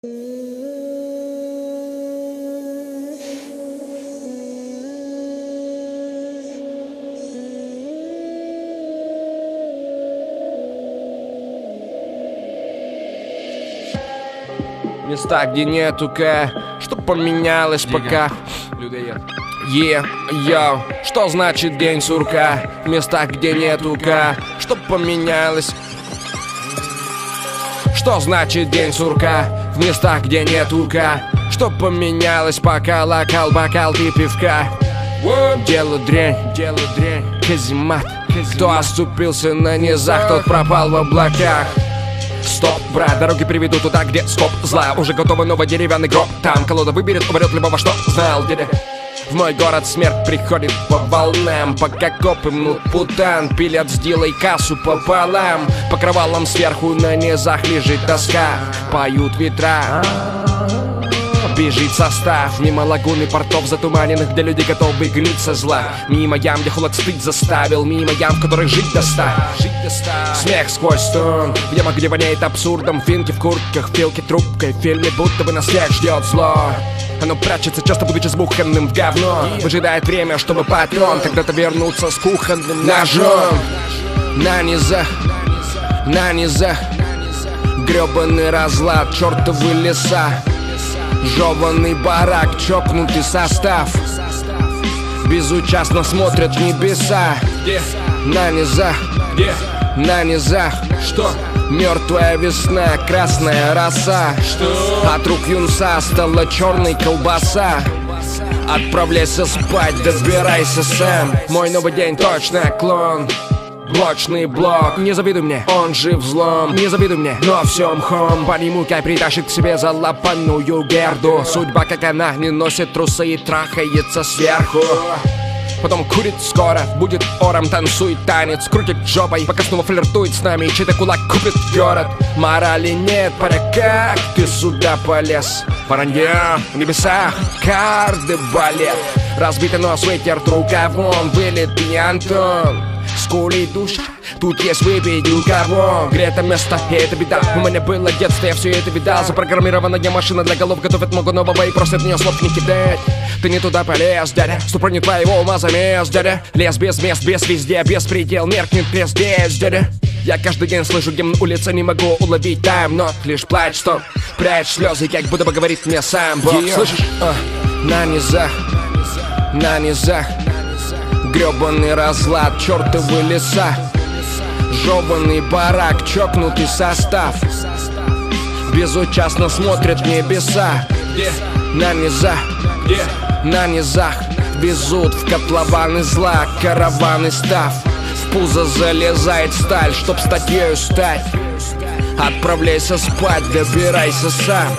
Места, где нету К, что поменялось пока. Йоу, что значит день сурка? В местах, где нету К, что поменялось? Что значит день сурка? В местах, где нету К, что поменялось? Пока локал, бокал и пивка. Дело дрянь, каземат. Кто оступился на низах, тот пропал в облаках. Стоп, брат, дороги приведут туда, где скоп зла. Уже готовый новый деревянный гроб. Там колода выберет, уберет любого, что знал, дядя. В мой город смерть приходит по волнам. Пока копы мнут путан, пилят с дилой кассу пополам. Покрывалом сверху на низах лежит тоска. Поют ветра, бежит состав. Мимо лагуны портов затуманенных, где люди готовы гнить со зла. Мимо ям, где холод стыд заставил. Мимо ям, в которых жить доста. Смех сквозь стон, где воняет абсурдом. Финки в куртках, филки трубкой. В фильме будто бы нас всех ждет зло. Оно прячется, часто будучи сбуханным в говно. Выжидает время, чтобы патрон когда-то вернуться с кухонным ножом. На низах гребаный разлад, чертовы леса. Жеванный барак, чокнутый состав. Безучастно смотрят в небеса. На низах, что? Мертвая весна, красная роса. Что? От рук юнца стала черной колбаса. Отправляйся спать, добирайся сам. Мой новый день точно клон. Блочный блок, не завидуй мне, он же взлом. Не завидуй мне, но все мхом. По нему Кай притащит к себе залапанную герду. Судьба, как она, не носит трусы и трахается сверху. Потом курит скоро, будет ором, танцует танец, крутит жопой, пока снова флиртует с нами, чей-то кулак купит город. Морали нет, паря, как ты сюда полез? Воронье в небесах, карды балет. Разбитый нос вытер рукавом, вылитый Антон. Скулит душа, тут есть выпить у кого. Грето место, и это беда. У меня было детство, я все это видал. Запрограммированная машина для голов готовит много нового и просит мне слов не кидать. Ты не туда полез, дядя, ступор не твоего ума замес, дядя. Лес без мест, без везде, беспредел, меркнет здесь, дядя. Я каждый день слышу гимн улицы, не могу уловить там, но лишь плачь, что прячь слезы, как будто бы говорит мне сам Бог. Слышишь? На низах гребаный разлад, чертовы леса. Жеванный барак, чокнутый состав. Безучастно смотрят в небеса. На низах везут в котлованы зла, караваны став. В пузо залезает сталь, чтоб статьею стать. Отправляйся спать, добирайся сам.